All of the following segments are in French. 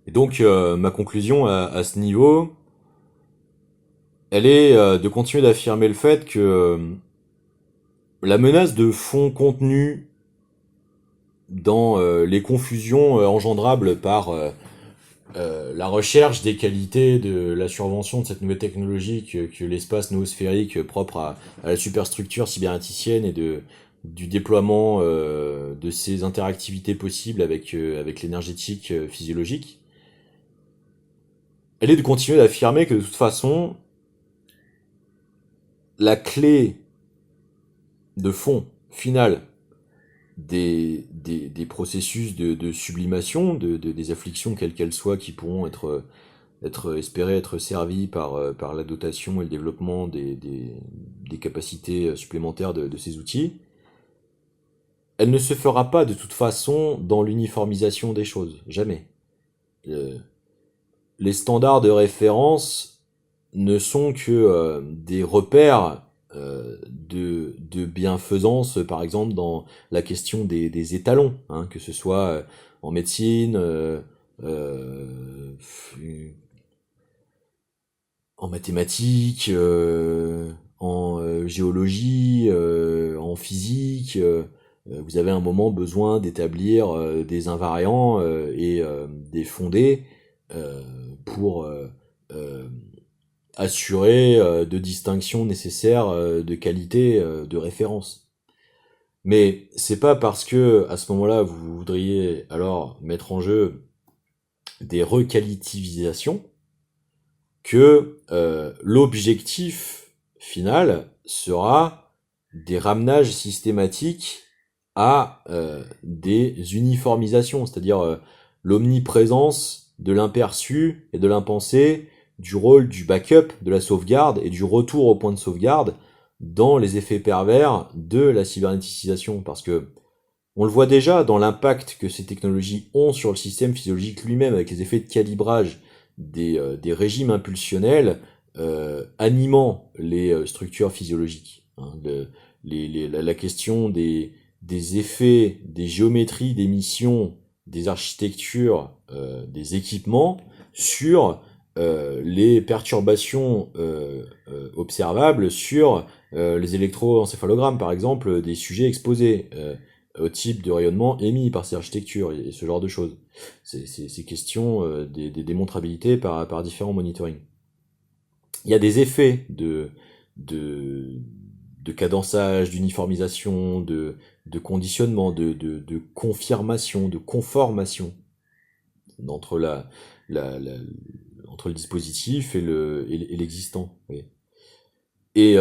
Et donc, ma conclusion à ce niveau, elle est de continuer d'affirmer le fait que la menace de fond contenu dans les confusions engendrables par la recherche des qualités de la survention de cette nouvelle technologie que l'espace noosphérique propre à la superstructure cybernéticienne et du déploiement de ces interactivités possibles avec l'énergétique physiologique, elle est de continuer d'affirmer que de toute façon, la clé de fond finale des processus de sublimation, des afflictions quelles qu'elles soient qui pourront être espérées être servies par la dotation et le développement des capacités supplémentaires de ces outils, elle ne se fera pas de toute façon dans l'uniformisation des choses, jamais. Euh, les standards de référence ne sont que des repères de bienfaisance, par exemple dans la question des étalons, hein, que ce soit en médecine, euh, en mathématiques, en géologie, en physique. Vous avez un moment besoin d'établir des invariants et des fondés euh, pour euh, assurer de distinctions nécessaires de qualité de référence. Mais c'est pas parce que à ce moment-là vous voudriez alors mettre en jeu des requalitivisations que l'objectif final sera des ramenages systématiques à des uniformisations, c'est-à-dire l'omniprésence de l'imperçu et de l'impensé, du rôle du backup, de la sauvegarde et du retour au point de sauvegarde dans les effets pervers de la cybernéticisation. Parce que on le voit déjà dans l'impact que ces technologies ont sur le système physiologique lui-même, avec les effets de calibrage des régimes impulsionnels animant les structures physiologiques. Hein. La question des effets, des géométries, des missions, des architectures, des équipements sur les perturbations observables sur les électroencéphalogrammes, par exemple, des sujets exposés. Au type de rayonnement émis par ces architectures et ce genre de choses. C'est question des démontrabilités par différents monitoring. Il y a des effets de, de cadençage, d'uniformisation, de conditionnement, de confirmation, de conformation entre la entre le dispositif et l'existant. Oui. Et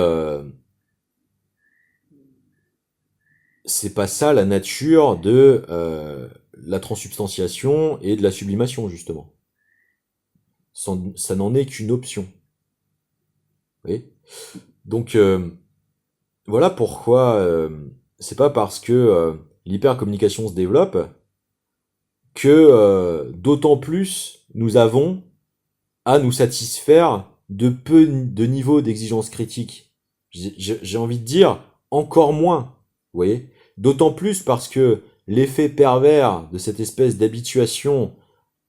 c'est pas ça la nature de la transsubstantiation et de la sublimation, justement. Ça n'en est qu'une option. Vous voyez. Donc voilà pourquoi c'est pas parce que l'hypercommunication se développe que d'autant plus nous avons à nous satisfaire de peu de niveaux d'exigence critique. J'ai envie de dire encore moins. Vous voyez. D'autant plus parce que l'effet pervers de cette espèce d'habituation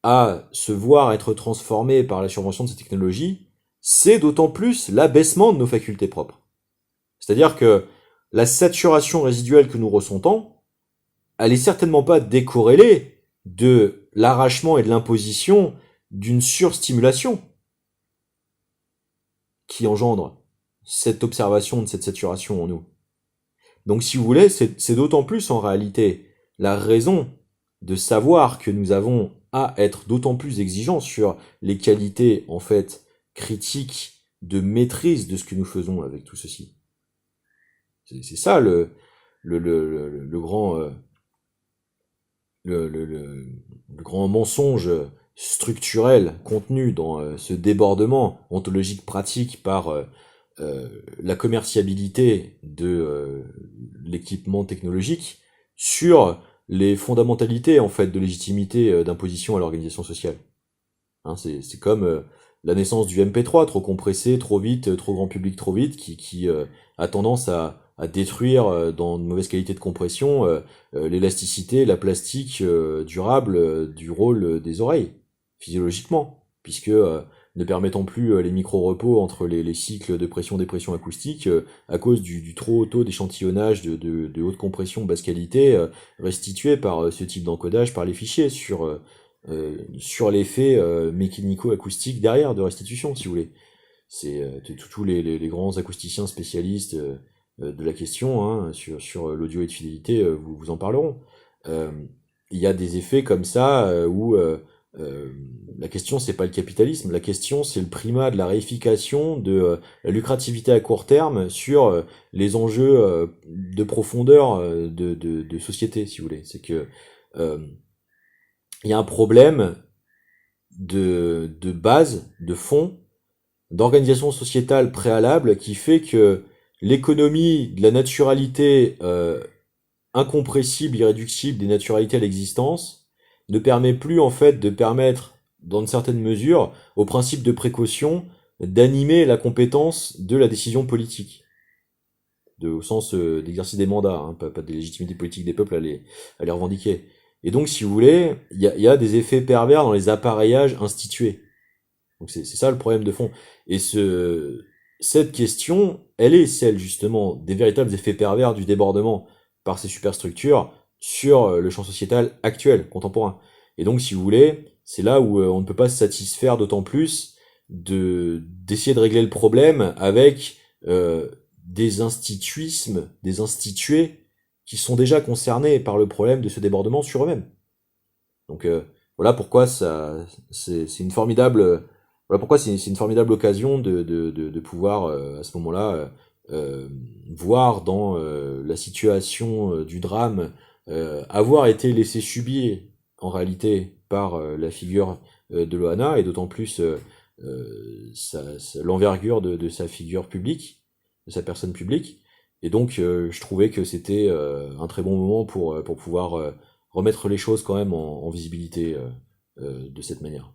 à se voir être transformé par la survention de ces technologies, c'est d'autant plus l'abaissement de nos facultés propres. C'est-à-dire que la saturation résiduelle que nous ressentons, elle est certainement pas décorrélée de l'arrachement et de l'imposition d'une surstimulation qui engendre cette observation de cette saturation en nous. Donc si vous voulez, c'est d'autant plus en réalité la raison de savoir que nous avons à être d'autant plus exigeants sur les qualités en fait critiques de maîtrise de ce que nous faisons avec tout ceci. C'est ça le grand le grand mensonge structurel contenu dans ce débordement ontologique pratique par la commerciabilité de l'équipement technologique sur les fondamentalités en fait de légitimité d'imposition à l'organisation sociale. Hein, c'est comme la naissance du MP3 trop compressé, trop vite, trop grand public, trop vite, qui a tendance à détruire dans de mauvaise qualité de compression l'élasticité, la plastique durable du rôle des oreilles. physiologiquement, puisque ne permettant plus les micro-repos entre les cycles de pression-dépression acoustique, à cause du trop haut taux d'échantillonnage de haute compression basse qualité restitué par ce type d'encodage par les fichiers sur l'effet mécanico-acoustique derrière de restitution, si vous voulez. C'est tous les grands acousticiens spécialistes de la question hein, sur l'audio et de fidélité vous en parleront. Euh, il y a des effets comme ça où la question c'est pas le capitalisme, la question c'est le primat de la réification de la lucrativité à court terme sur les enjeux de profondeur de société, si vous voulez. C'est que euh, il y a un problème de base, de fond, d'organisation sociétale préalable qui fait que l'économie de la naturalité incompressible, irréductible des naturalités à l'existence ne permet plus en fait de permettre, dans une certaine mesure, au principe de précaution, d'animer la compétence de la décision politique. Au sens d'exercice des mandats, hein, pas de légitimité politique des peuples à les revendiquer. Et donc, si vous voulez, il y a des effets pervers dans les appareillages institués. Donc c'est ça le problème de fond. Et cette question, elle est celle justement des véritables effets pervers du débordement par ces superstructures sur le champ sociétal actuel, contemporain. Et donc, si vous voulez, c'est là où on ne peut pas se satisfaire d'autant plus d'essayer de régler le problème avec des instituismes, des institués qui sont déjà concernés par le problème de ce débordement sur eux-mêmes. Donc voilà pourquoi c'est une formidable voilà pourquoi c'est une formidable occasion de pouvoir à ce moment-là voir dans la situation du drame avoir été laissé subir en réalité par la figure de Loana et d'autant plus l'envergure de sa figure publique, de sa personne publique. Et donc je trouvais que c'était un très bon moment pour pouvoir remettre les choses quand même en visibilité de cette manière.